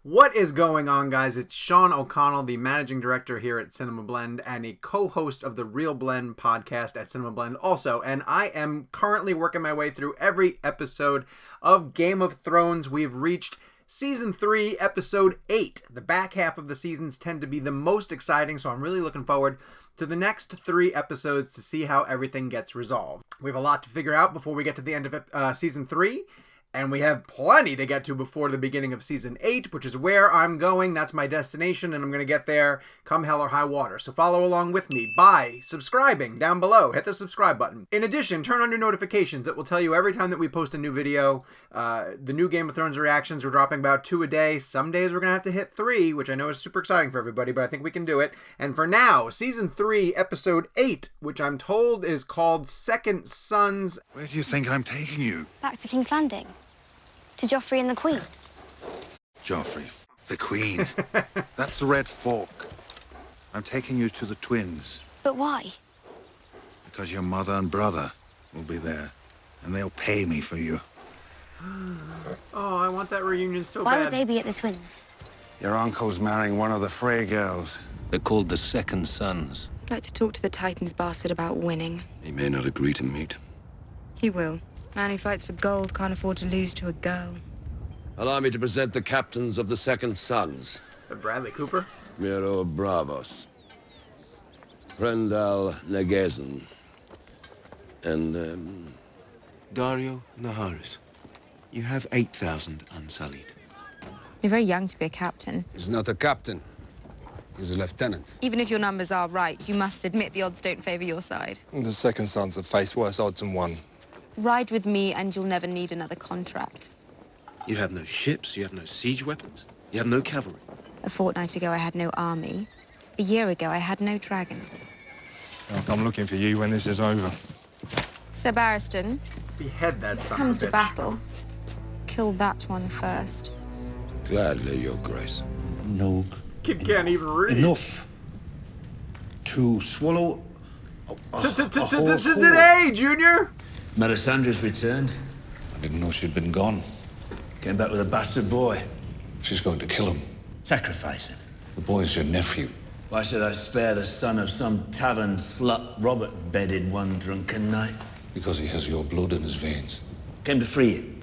What is going on, guys? It's Sean O'Connell, the managing director here at CinemaBlend and a co-host of the Real Blend podcast at CinemaBlend also, and I am currently working my way through every episode of Game of Thrones. We've reached Season 3, Episode 8. The back half of the seasons tend to be the most exciting, so I'm really looking forward to the next 3 episodes to see how everything gets resolved. We have a lot to figure out before we get to the end of Season 3. And we have plenty to get to before the beginning of Season 8, which is where I'm going. That's my destination, and I'm going to get there come hell or high water. So follow along with me by subscribing down below. Hit the subscribe button. In addition, turn on your notifications. It will tell you every time that we post a new video. The new Game of Thrones reactions, we're dropping about 2 a day. Some days we're going to have to hit 3, which I know is super exciting for everybody, but I think we can do it. And for now, Season 3, Episode 8, which I'm told is called Second Sons. Where do you think I'm taking you? Back to King's Landing. To Joffrey and the Queen. Joffrey, the Queen. That's the Red Fork. I'm taking you to the twins. But why? Because your mother and brother will be there. And they'll pay me for you. Oh, I want that reunion so Why bad. would they be at the twins? Your uncle's marrying one of the Frey girls. They're called the Second Sons. I'd like to talk to the Titan's bastard about winning. He may not agree to meet. He will. Man who fights for gold can't afford to lose to a girl. Allow me to present the captains of the Second Sons. Bradley Cooper? Miro Bravos, Brendal Negesen, and, Dario Naharis. You have 8,000 unsullied. You're very young to be a captain. He's not a captain. He's a lieutenant. Even if your numbers are right, you must admit the odds don't favor your side. The Second Sons have faced worse odds than one. Ride with me and you'll never need another contract. You have no ships, you have no siege weapons, you have no cavalry. A fortnight ago, I had no army. A year ago, I had no dragons. I'll come looking for you when this is over. Sir Barristan, Behead that son comes of a to bitch. battle. Kill that one first. gladly, Your Grace. No. Kid can't even read. Enough to swallow a whole Today, Junior! Melisandre's returned. I didn't know she'd been gone. Came back with a bastard boy. She's going to kill him. Sacrifice him. The boy's your nephew. Why should I spare the son of some tavern slut Robert bedded one drunken night? Because he has your blood in his veins. Came to free you.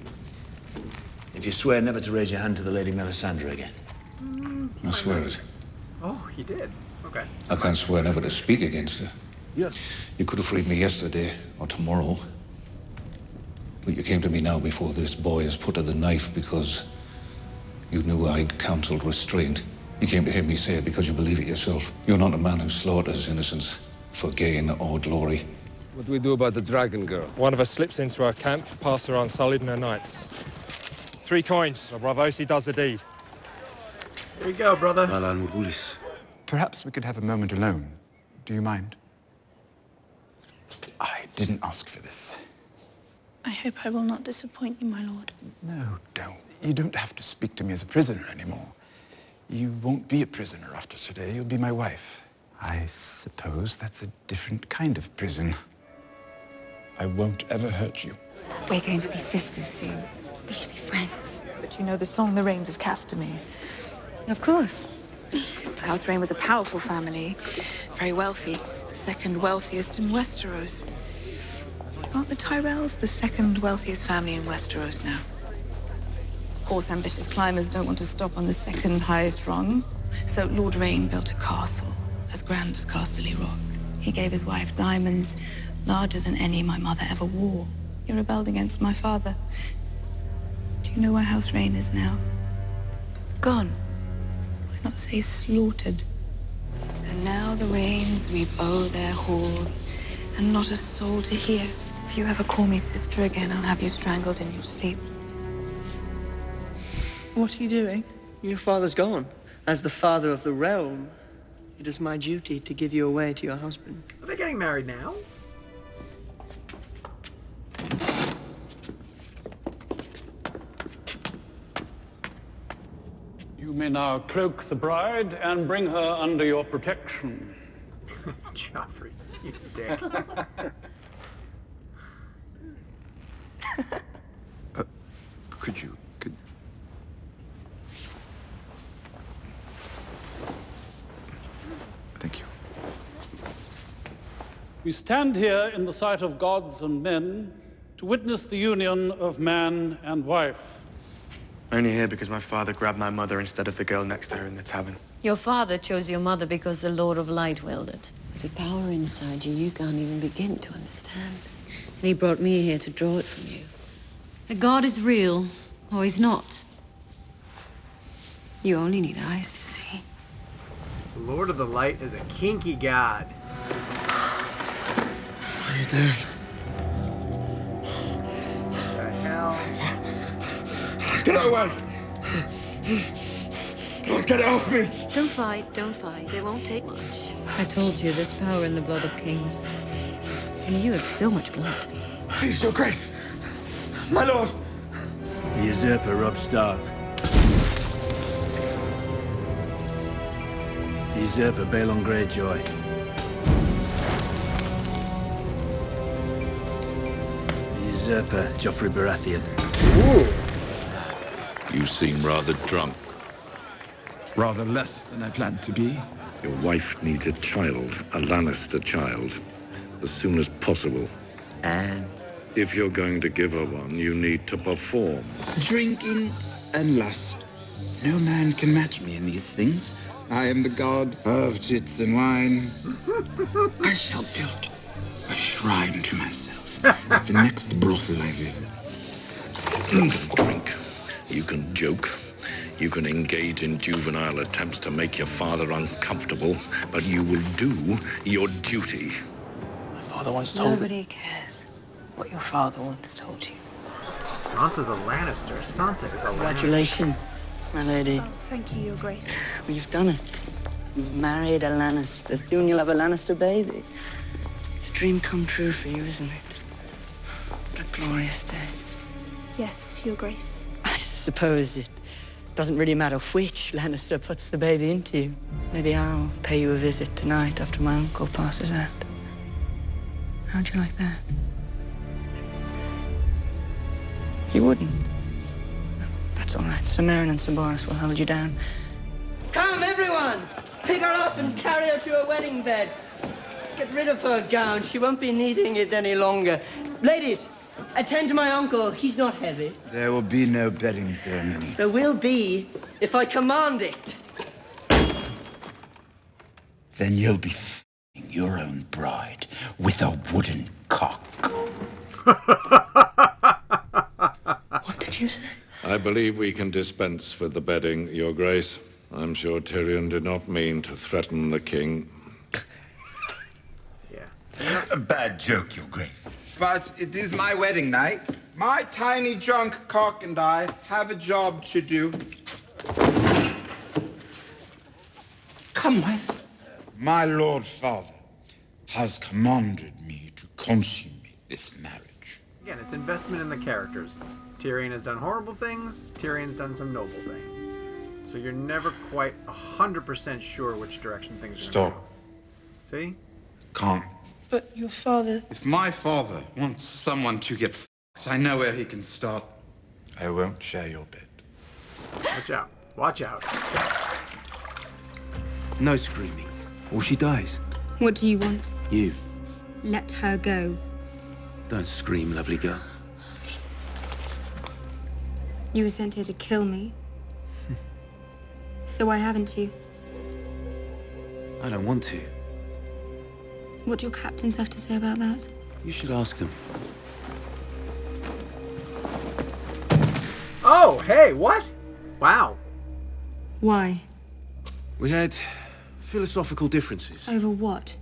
If you swear never to raise your hand to the Lady Melisandre again. I swear it. Oh, he did. Okay. I can't swear never to speak against her. Yeah. You could have freed me yesterday or tomorrow. But you came to me now before this boy is put to the knife because you knew I'd counseled restraint. You came to hear me say it because you believe it yourself. You're not a man who slaughters innocents for gain or glory. What do we do about the dragon girl? One of us slips into our camp, past her unsullied and her knights. 3 coins. Bravosi does the deed. Here you go, brother. Alan Mugulis. Perhaps we could have a moment alone. Do you mind? I didn't ask for this. I hope I will not disappoint you, my lord. No, don't. You don't have to speak to me as a prisoner anymore. You won't be a prisoner after today. You'll be my wife. I suppose that's a different kind of prison. I won't ever hurt you. We're going to be sisters soon. We should be friends. But you know the song The Rains of Castamere. Of course. House Rain was a powerful family, very wealthy, the second wealthiest in Westeros. Aren't the Tyrells the second wealthiest family in Westeros now? Of course, ambitious climbers don't want to stop on the second highest rung. So Lord Rain built a castle as grand as Casterly Rock. He gave his wife diamonds larger than any my mother ever wore. He rebelled against my father. Do you know where House Rain is now? Gone. Why not say slaughtered? And now the Rains reap o'er their halls, and not a soul to hear. If you ever call me sister again, I'll have you strangled in your sleep. What are you doing? Your father's gone. As the father of the realm, it is my duty to give you away to your husband. Are they getting married now? You may now cloak the bride and bring her under your protection. Joffrey, you dick. Could We stand here in the sight of gods and men to witness the union of man and wife. Only here because my father grabbed my mother instead of the girl next to her in the tavern. Your father chose your mother because the Lord of Light willed it. There's a power inside you you can't even begin to understand. And he brought me here to draw it from you. The God is real, or he's not. You only need eyes to see. The Lord of the Light is a kinky god. What are you doing? What the hell? Get away! Get off me! Don't fight, don't fight. It won't take much. I told you there's power in the blood of kings. And you have so much blood. Please, Your Grace! My lord! The usurper, Robb Stark. The usurper, Balon Greyjoy. The usurper, Joffrey Baratheon. You seem rather drunk. Rather less than I planned to be. Your wife needs a child, a Lannister child, as soon as possible. And? If you're going to give her one, you need to perform. Drinking and lust. No man can match me in these things. I am the god of chits and wine. I shall build a shrine to myself at the next brothel I visit. You can drink, you can joke, you can engage in juvenile attempts to make your father uncomfortable, but you will do your duty. My father once told me. Nobody cares what your father once told you. Sansa's a Lannister. Sansa is a Lannister. Congratulations, my lady. Oh, thank you, Your Grace. Well, you've done it. You've married a Lannister. Soon you'll have a Lannister baby. It's a dream come true for you, isn't it? What a glorious day. Yes, Your Grace. I suppose it doesn't really matter which Lannister puts the baby into you. Maybe I'll pay you a visit tonight after my uncle passes out. How'd you like that? You wouldn't? That's all right. Sir Meryn and Sir Boris will hold you down. Come, everyone! Pick her up and carry her to her wedding bed. Get rid of her gown. She won't be needing it any longer. Ladies, attend to my uncle. He's not heavy. There will be no bedding ceremony. There will be if I command it. Then you'll be f***ing your own bride with a wooden cock. What did you say? I believe we can dispense with the bedding, Your Grace. I'm sure Tyrion did not mean to threaten the king. A bad joke, Your Grace. But it is my wedding night. My tiny drunk cock and I have a job to do. Come with. My Lord Father has commanded me to consummate this marriage. Again, it's investment in the characters. Tyrion has done horrible things. Tyrion's done some noble things. So you're never quite 100% sure which direction things are going to go. See? Can't. But your father... If my father wants someone to get f***ed, I know where he can start. I won't share your bed. Watch out. Watch out. No screaming, or she dies. What do you want? You. Let her go. Don't scream, lovely girl. You were sent here to kill me. So why haven't you? I don't want to. What do your captains have to say about that? You should ask them. Oh, hey, what? Wow. Why? We had philosophical differences. Over what?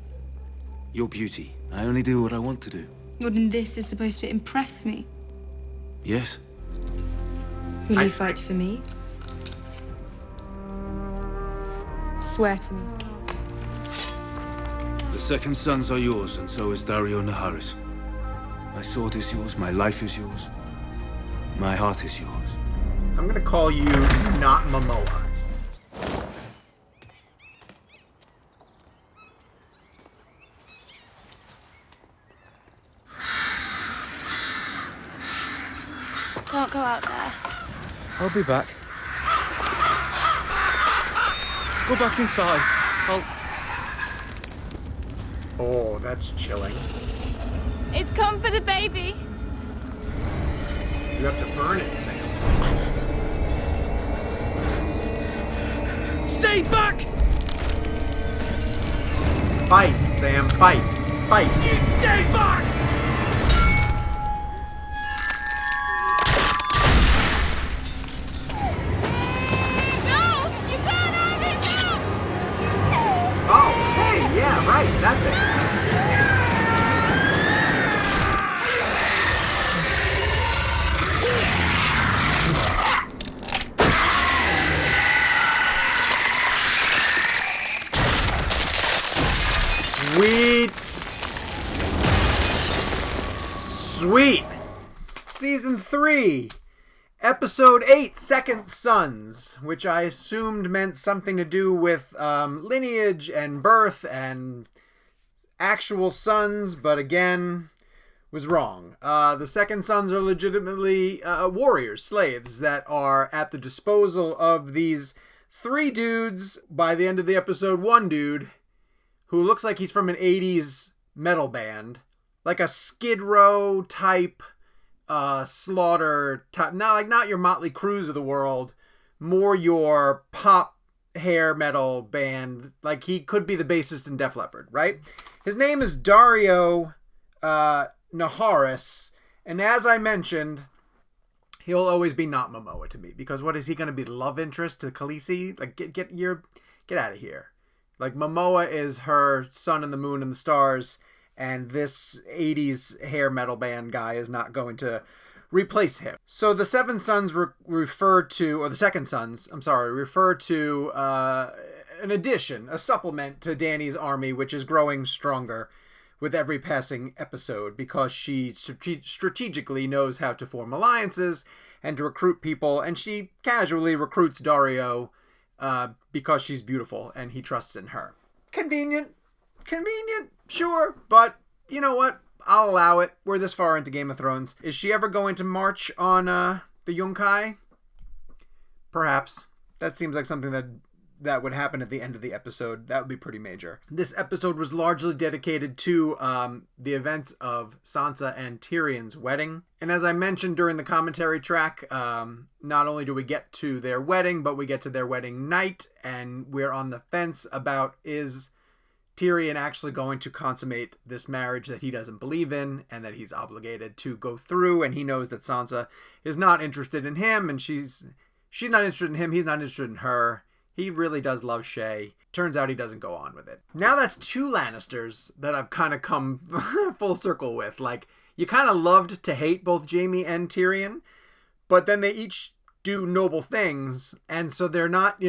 Your beauty. I only do what I want to do. Wouldn't this is supposed to impress me? Yes? Will you fight for me? Swear to me. The second sons are yours, and so is Dario Naharis. My sword is yours, my life is yours, my heart is yours. I'm going to call you not Momoa. Don't go out there. I'll be back. Go back inside. Oh, that's chilling. It's come for the baby. You have to burn it, Sam. Stay back! Fight, Sam, fight. Fight. You stay back! No! You can't have it! No! Oh, hey, yeah, right, that thing. Sweet. Sweet. Season 3. Episode 8, Second Sons, which I assumed meant something to do with lineage and birth and actual sons, but again, was wrong. The Second Sons are legitimately warriors, slaves, that are at the disposal of these 3 dudes. By the end of the episode, 1 dude who looks like he's from an 80s metal band, like a Skid Row type, Slaughter type, not your Motley Crues of the world, more your pop hair metal band. Like, he could be the bassist in Def Leppard, right? His name is Dario Naharis, and as I mentioned, he'll always be not Momoa to me, because what is he going to be, the love interest to Khaleesi? Like, get out of here. Like, Momoa is her sun and the moon and the stars, and this 80s hair metal band guy is not going to replace him. So the Seven Sons refer to an addition, a supplement to Dany's army, which is growing stronger with every passing episode, because she strategically knows how to form alliances and to recruit people, and she casually recruits Dario because she's beautiful and he trusts in her. Convenient, sure, but you know what? I'll allow it. We're this far into Game of Thrones. Is she ever going to march on the Yunkai? Perhaps. That seems like something that would happen at the end of the episode. That would be pretty major. This episode was largely dedicated to the events of Sansa and Tyrion's wedding. And as I mentioned during the commentary track, not only do we get to their wedding, but we get to their wedding night, and we're on the fence about, is Tyrion actually going to consummate this marriage that he doesn't believe in and that he's obligated to go through, and he knows that Sansa is not interested in him, and she's not interested in him, he's not interested in her. He really does love Shay. Turns out he doesn't go on with it. Now that's 2 Lannisters that I've kind of come full circle with. Like, you kind of loved to hate both Jaime and Tyrion, but then they each do noble things, and so they're not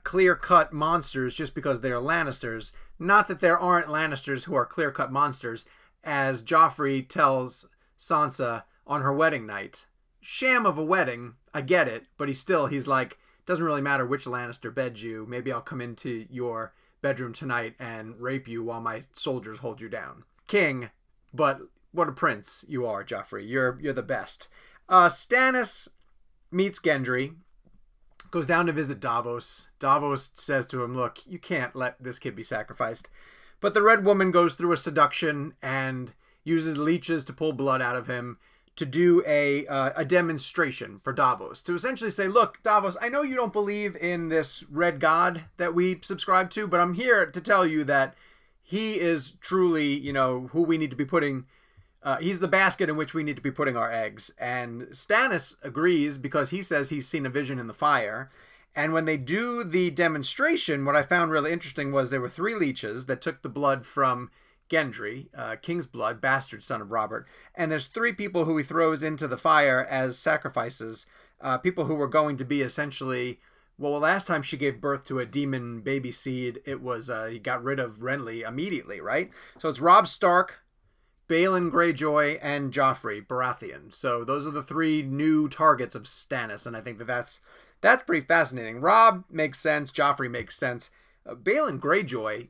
clear-cut monsters just because they're Lannisters. Not that there aren't Lannisters who are clear-cut monsters, as Joffrey tells Sansa on her wedding night. Sham of a wedding, I get it, but he's like, doesn't really matter which Lannister beds you. Maybe I'll come into your bedroom tonight and rape you while my soldiers hold you down. King, but what a prince you are, Joffrey. You're the best. Stannis meets Gendry, goes down to visit Davos. Davos says to him, look, you can't let this kid be sacrificed. But the Red Woman goes through a seduction and uses leeches to pull blood out of him, to do a demonstration for Davos, to essentially say, look, Davos, I know you don't believe in this red god that we subscribe to, but I'm here to tell you that he is truly, who we need to be putting, he's the basket in which we need to be putting our eggs. And Stannis agrees because he says he's seen a vision in the fire. And when they do the demonstration, what I found really interesting was there were 3 leeches that took the blood from Gendry, King's blood, bastard son of Robert, and there's 3 people who he throws into the fire as sacrifices, people who were going to be essentially, well, last time she gave birth to a demon baby seed, it was, he got rid of Renly immediately, right? So it's Robb Stark, Balon Greyjoy, and Joffrey Baratheon. So those are the 3 new targets of Stannis, and I think that's pretty fascinating. Robb makes sense, Joffrey makes sense. Balon Greyjoy,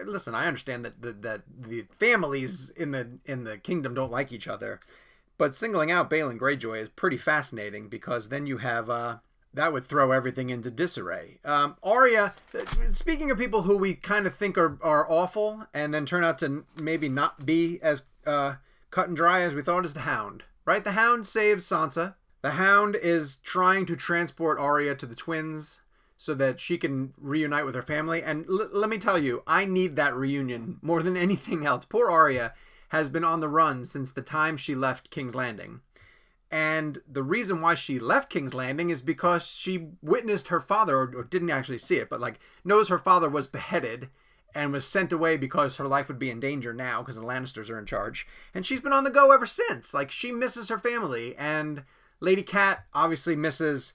listen, I understand that the families in the kingdom don't like each other, but singling out Balon Greyjoy is pretty fascinating, because then you have that would throw everything into disarray. Arya, speaking of people who we kind of think are awful and then turn out to maybe not be as cut and dry as we thought, is the Hound. Right? The Hound saves Sansa. The Hound is trying to transport Arya to the twins so that she can reunite with her family. And let me tell you, I need that reunion more than anything else. Poor Arya has been on the run since the time she left King's Landing. And the reason why she left King's Landing is because she witnessed her father, or didn't actually see it, but like knows her father was beheaded and was sent away because her life would be in danger now because the Lannisters are in charge. And she's been on the go ever since. Like, she misses her family, and Lady Cat obviously misses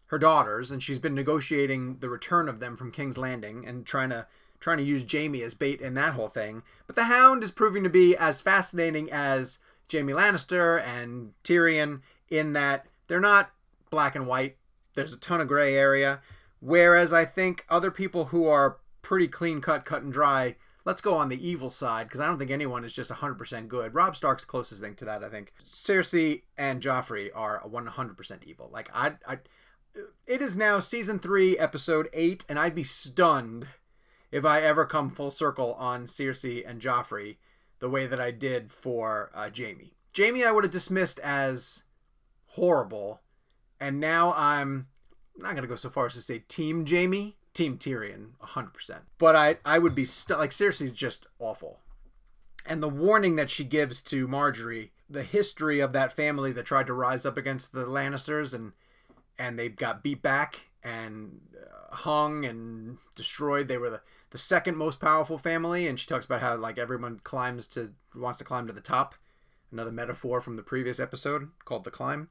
her daughters, and she's been negotiating the return of them from King's Landing and trying to use Jaime as bait in that whole thing. But the Hound is proving to be as fascinating as Jaime Lannister and Tyrion in that they're not black and white. There's a ton of gray area. Whereas I think other people who are pretty clean cut and dry, let's go on the evil side, because I don't think anyone is just 100% good. Robb Stark's the closest thing to that, I think. Cersei and Joffrey are 100% evil. Like, it is now season 3, episode 8, and I'd be stunned if I ever come full circle on Cersei and Joffrey the way that I did for Jaime. Jaime I would have dismissed as horrible, and now I'm not going to go so far as to say Team Jaime, Team Tyrion, 100%. But I would be like, Cersei's just awful. And the warning that she gives to Marjorie, the history of that family that tried to rise up against the Lannisters, and they got beat back and hung and destroyed. They were the second most powerful family, and she talks about how like everyone wants to climb to the top. Another metaphor from the previous episode called The Climb.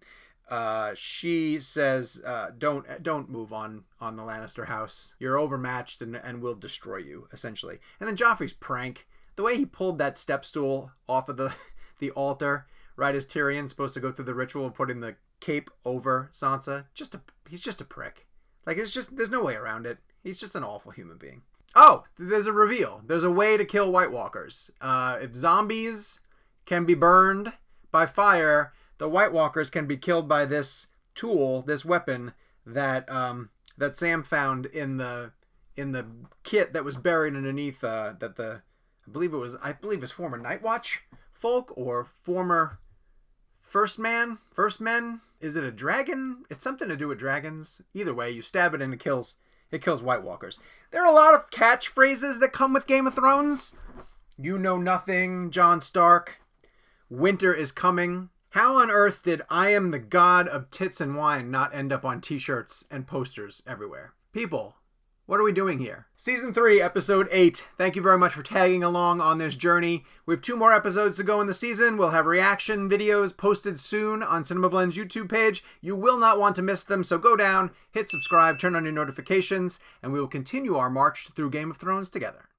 She says, don't move on the Lannister house. You're overmatched and we'll destroy you, essentially. And then Joffrey's prank, the way he pulled that step stool off of the altar right as Tyrion's supposed to go through the ritual of putting the cape over Sansa. He's just a prick. Like, there's no way around it. He's just an awful human being. Oh, there's a reveal. There's a way to kill White Walkers. If zombies can be burned by fire, the White Walkers can be killed by this tool, this weapon that Sam found in the kit that was buried underneath I believe it's former Night Watch folk or former First Men. Is it a dragon? It's something to do with dragons. Either way, you stab it and it kills White Walkers. There are a lot of catchphrases that come with Game of Thrones. You know nothing, Jon Stark. Winter is coming. How on earth did I am the god of tits and wine not end up on t-shirts and posters everywhere? People, what are we doing here? Season 3, episode 8. Thank you very much for tagging along on this journey. We have 2 more episodes to go in the season. We'll have reaction videos posted soon on CinemaBlend's YouTube page. You will not want to miss them, so go down, hit subscribe, turn on your notifications, and we will continue our march through Game of Thrones together.